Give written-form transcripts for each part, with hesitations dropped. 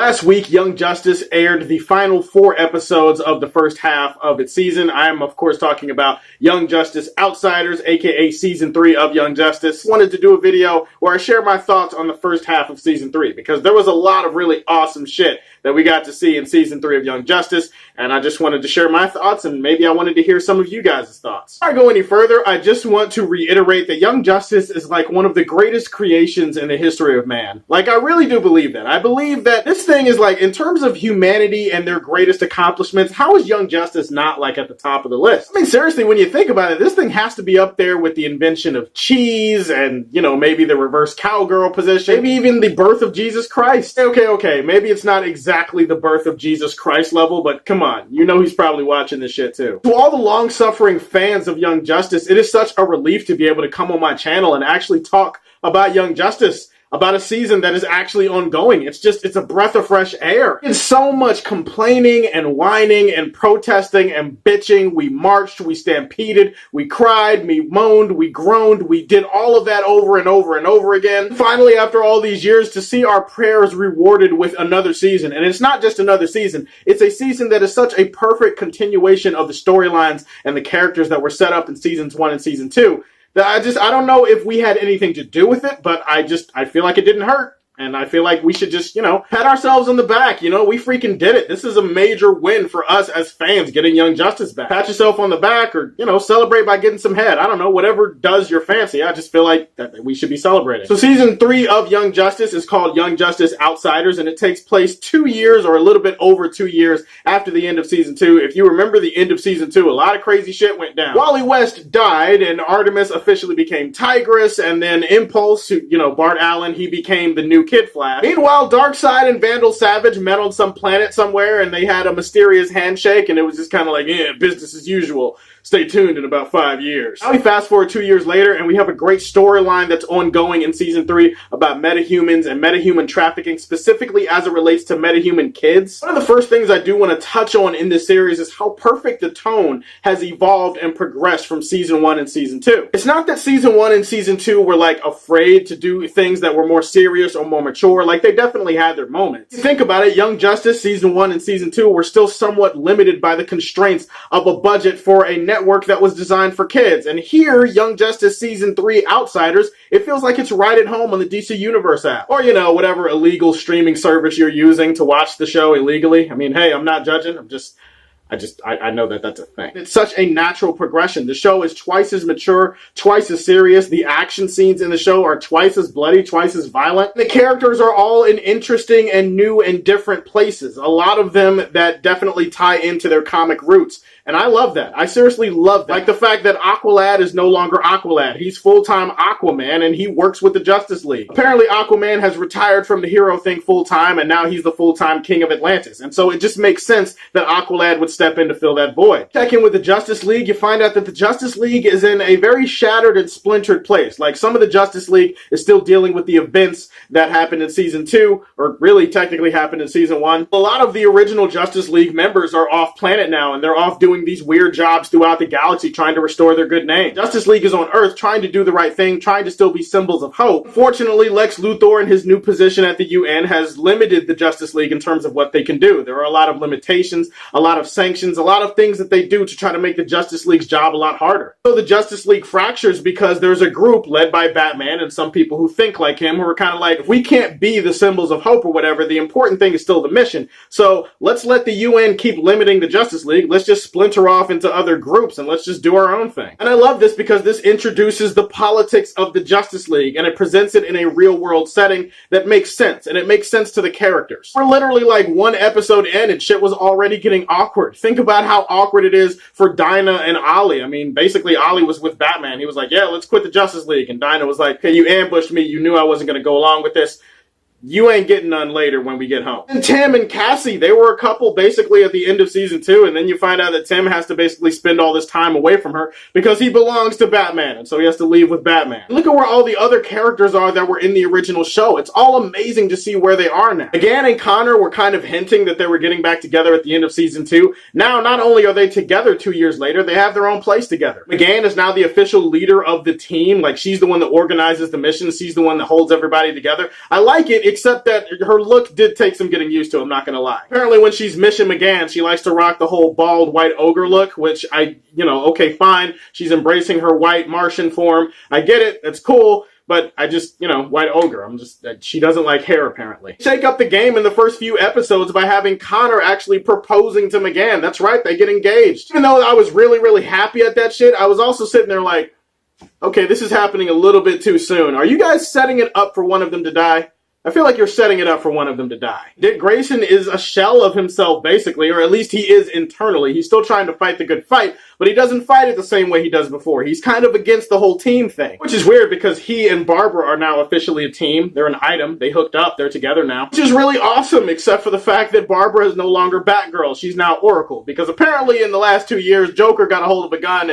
Last week, Young Justice aired the final 4 episodes of the first half of its season. I am, of course, talking about Young Justice Outsiders, aka Season 3 of Young Justice. Wanted to do a video where I share my thoughts on the first half of Season 3, because there was a lot of really awesome shit that we got to see in Season 3 of Young Justice, and I just wanted to share my thoughts, and maybe I wanted to hear some of you guys' thoughts. Before I go any further, I just want to reiterate that Young Justice is like one of the greatest creations in the history of man. Like, I really do believe that. I believe that this thing is like, in terms of humanity and their greatest accomplishments, how is Young Justice not like at the top of the list? I mean, seriously, when you think about it, this thing has to be up there with the invention of cheese and, you know, maybe the reverse cowgirl position, maybe even the birth of Jesus Christ. Okay, maybe it's not exactly the birth of Jesus Christ level, but come on, you know he's probably watching this shit too. To all the long-suffering fans of Young Justice, it is such a relief to be able to come on my channel and actually talk about Young Justice, about a season that is actually ongoing. It's a breath of fresh air. It's so much complaining and whining and protesting and bitching. We marched, we stampeded, we cried, we moaned, we groaned, we did all of that over and over and over again. Finally, after all these years, to see our prayers rewarded with another season. And it's not just another season, it's a season that is such a perfect continuation of the storylines and the characters that were set up in Seasons 1 and Season 2. I don't know if we had anything to do with it, but I feel like it didn't hurt. And I feel like we should just, pat ourselves on the back. We freaking did it. This is a major win for us as fans, getting Young Justice back. Pat yourself on the back, or, celebrate by getting some head. I don't know, whatever does your fancy. I just feel like that we should be celebrating. So Season 3 of Young Justice is called Young Justice Outsiders, and it takes place 2 years, or a little bit over 2 years, after the end of Season 2. If you remember the end of Season 2, a lot of crazy shit went down. Wally West died, and Artemis officially became Tigress, and then Impulse, Bart Allen, he became the new Kid Flash. Meanwhile, Darkseid and Vandal Savage met on some planet somewhere, and they had a mysterious handshake, and it was just kind of like, business as usual. Stay tuned in about 5 years. Now we fast forward 2 years later, and we have a great storyline that's ongoing in Season 3 about metahumans and metahuman trafficking, specifically as it relates to metahuman kids. One of the first things I do want to touch on in this series is how perfect the tone has evolved and progressed from Season 1 and Season 2. It's not that Season 1 and Season 2 were like afraid to do things that were more serious or more mature. Like, they definitely had their moments. If you think about it, Young Justice Season 1 and Season 2 were still somewhat limited by the constraints of a budget for a network that was designed for kids. And here, Young Justice Season 3 Outsiders, it feels like it's right at home on the DC Universe app. Or, whatever illegal streaming service you're using to watch the show illegally. I mean, hey, I'm not judging. I know that that's a thing. It's such a natural progression. The show is twice as mature, twice as serious. The action scenes in the show are twice as bloody, twice as violent. The characters are all in interesting and new and different places. A lot of them that definitely tie into their comic roots. And I love that. I seriously love that. Like the fact that Aqualad is no longer Aqualad. He's full-time Aquaman, and he works with the Justice League. Apparently, Aquaman has retired from the hero thing full-time, and now he's the full-time King of Atlantis. And so it just makes sense that Aqualad would step in to fill that void. Check in with the Justice League, you find out that the Justice League is in a very shattered and splintered place. Like, some of the Justice League is still dealing with the events that happened in Season 2, or really technically happened in Season 1. A lot of the original Justice League members are off planet now, and they're off doing these weird jobs throughout the galaxy trying to restore their good name. Justice League is on Earth trying to do the right thing, trying to still be symbols of hope. Unfortunately, Lex Luthor in his new position at the UN has limited the Justice League in terms of what they can do. There are a lot of limitations, a lot of sanctions, a lot of things that they do to try to make the Justice League's job a lot harder. So the Justice League fractures because there's a group led by Batman and some people who think like him, who are kind of like, if we can't be the symbols of hope or whatever, the important thing is still the mission. So let's let the UN keep limiting the Justice League. Let's just splinter off into other groups and let's just do our own thing. And I love this because this introduces the politics of the Justice League, and it presents it in a real world setting that makes sense, and it makes sense to the characters. We're literally like 1 episode in and shit was already getting awkward. Think about how awkward it is for Dinah and Ollie. I mean, basically Ollie was with Batman. He was like, yeah, let's quit the Justice League. And Dinah was like, hey, you ambushed me. You knew I wasn't going to go along with this. You ain't getting none later when we get home. And Tim and Cassie, they were a couple basically at the end of Season 2, and then you find out that Tim has to basically spend all this time away from her because he belongs to Batman, and so he has to leave with Batman. Look at where all the other characters are that were in the original show. It's all amazing to see where they are now. McGann and Connor were kind of hinting that they were getting back together at the end of Season 2. Now, not only are they together 2 years later, they have their own place together. McGann is now the official leader of the team. Like, she's the one that organizes the missions. She's the one that holds everybody together. I like it except that her look did take some getting used to, I'm not gonna lie. Apparently when she's Mission McGann, she likes to rock the whole bald white ogre look, which okay, fine. She's embracing her white Martian form. I get it, it's cool. But I just, white ogre. She doesn't like hair, apparently. Shake up the game in the first few episodes by having Connor actually proposing to McGann. That's right, they get engaged. Even though I was really, really happy at that shit, I was also sitting there like, okay, this is happening a little bit too soon. Are you guys setting it up for one of them to die? I feel like you're setting it up for one of them to die. Dick Grayson is a shell of himself, basically, or at least he is internally. He's still trying to fight the good fight, but he doesn't fight it the same way he does before. He's kind of against the whole team thing, which is weird because he and Barbara are now officially a team. They're an item. They hooked up. They're together now, which is really awesome, except for the fact that Barbara is no longer Batgirl. She's now Oracle, because apparently in the last 2 years, Joker got a hold of a gun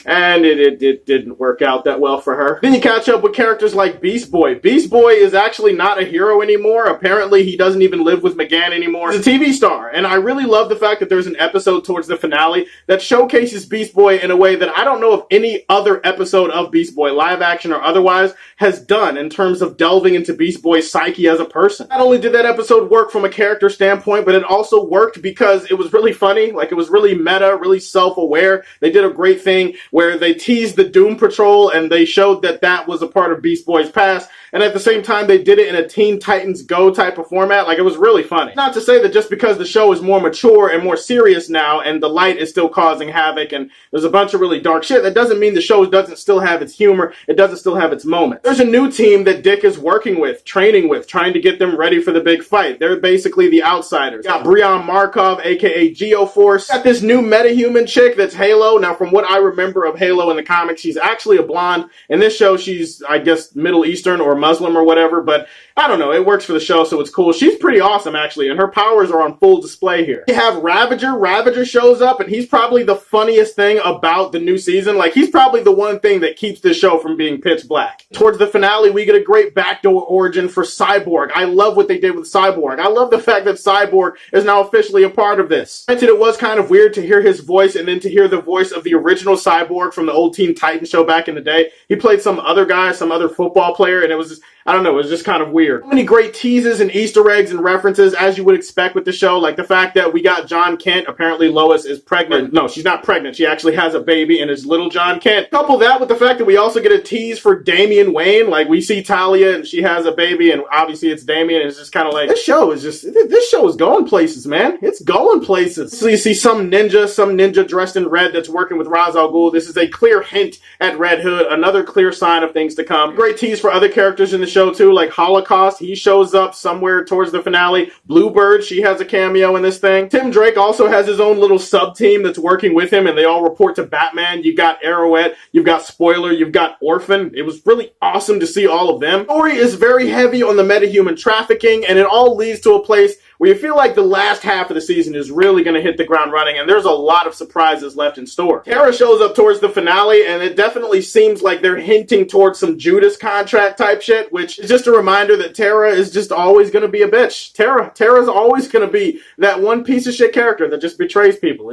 and it didn't work out that well for her. Then you catch up with characters like Beast Boy. Beast Boy is actually not a hero anymore. Apparently, he doesn't even live with McGann anymore. He's a TV star, and I really love the fact that there's an episode towards the finale that showcases Beast Boy in a way that I don't know if any other episode of Beast Boy, live action or otherwise, has done in terms of delving into Beast Boy's psyche as a person. Not only did that episode work from a character standpoint, but it also worked because it was really funny. Like, it was really meta, really self-aware. They did a great thing where they teased the Doom Patrol and they showed that that was a part of Beast Boy's past, and at the same time they did it in a Teen Titans Go type of format. Like, it was really funny. Not to say that just because the show is more mature and more serious now and the light is still causing havoc and there's a bunch of really dark shit, that doesn't mean the show doesn't still have its humor, it doesn't still have its moments. There's a new team that Dick is working with, training with, trying to get them ready for the big fight. They're basically the outsiders. Got Brian Markov, aka Geoforce. Got this new metahuman chick that's Halo. Now, from what I remember of Halo in the comics, she's actually a blonde. In this show, she's, I guess, Middle Eastern or Muslim or whatever, but I don't know. It works for the show, so it's cool. She's pretty awesome, actually, and her powers are on full display here. You have Ravager. Ravager shows up, and he's probably the funniest thing about the new season. Like, he's probably the one thing that keeps this show from being pitch black. Towards the finale, we get a great backdoor origin for Cyborg. I love what they did with Cyborg. I love the fact that Cyborg is now officially a part of this. Granted, it was kind of weird to hear his voice and then to hear the voice of the original Cyborg from the old Teen Titans show back in the day. He played some other guy, some other football player, and it was just, I don't know, it was just kind of weird. So many great teases and Easter eggs and references, as you would expect with the show, like the fact that we got John Kent. Apparently Lois is pregnant. No, she's not pregnant. She actually has a baby, and it's little John Kent. Couple that with the fact that we also get a tease for Damian Wayne. Like, we see Talia, and she has a baby, and obviously it's Damian, and it's just kind of like, this show is going places, man. It's going places. So you see some ninja dressed in red that's working with Ra's al Ghul. This is a clear hint at Red Hood, another clear sign of things to come. Great tease for other characters in the show too, like Holocaust. He shows up somewhere towards the finale. Bluebird, she has a cameo in this thing. Tim Drake also has his own little sub-team that's working with him, and they all report to Batman. You've got Arrowette, you've got Spoiler, you've got Orphan. It was really awesome to see all of them. The story is very heavy on the metahuman trafficking, and it all leads to a place where you feel like the last half of the season is really going to hit the ground running, and there's a lot of surprises left in store. Tara shows up towards the finale, and it definitely seems like they're hinting towards some Judas contract type shit, which is just a reminder that Tara is just always going to be a bitch. Tara's always going to be that one piece of shit character that just betrays people.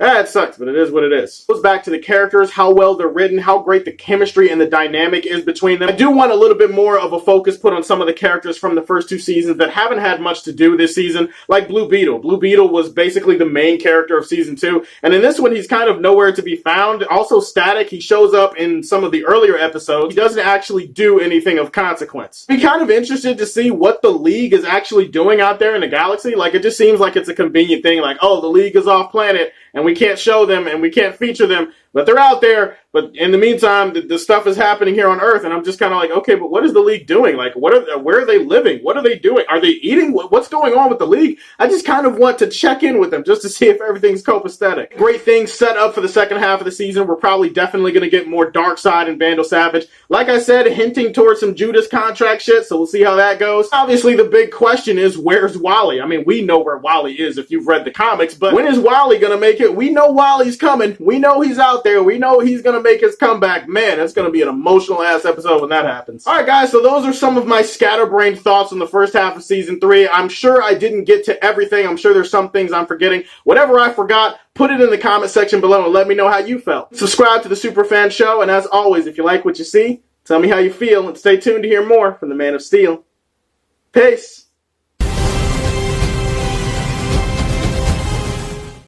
It sucks, but it is what it is. It goes back to the characters, how well they're written, how great the chemistry and the dynamic is between them. I do want a little bit more of a focus put on some of the characters from the first two seasons that haven't had much to do this season, like Blue Beetle. Blue Beetle was basically the main character of season 2, and in this one, he's kind of nowhere to be found. Also, Static, he shows up in some of the earlier episodes. He doesn't actually do anything of consequence. Be kind of interested to see what the League is actually doing out there in the galaxy. Like, it just seems like it's a convenient thing, like, oh, the League is off planet, and we can't show them, and we can't feature them, but they're out there. But in the meantime, the stuff is happening here on Earth, and I'm just kind of like, okay, but what is the League doing? Like, where are they living? What are they doing? Are they eating? What's going on with the League? I just kind of want to check in with them just to see if everything's copacetic. Great things set up for the second half of the season. We're probably definitely going to get more Darkseid and Vandal Savage. Like I said, hinting towards some Judas contract shit, so we'll see how that goes. Obviously, the big question is, where's Wally? I mean, we know where Wally is if you've read the comics, but when is Wally going to make it? We know Wally's coming. We know he's out there. We know he's going to make his comeback. Man, that's going to be an emotional ass episode when that happens. Alright guys, so those are some of my scatterbrained thoughts on the first half of season 3. I'm sure I didn't get to everything. I'm sure there's some things I'm forgetting. Whatever I forgot, put it in the comment section below and let me know how you felt. Subscribe to the Superfan Show, and as always, if you like what you see, tell me how you feel, and stay tuned to hear more from the Man of Steel. Peace.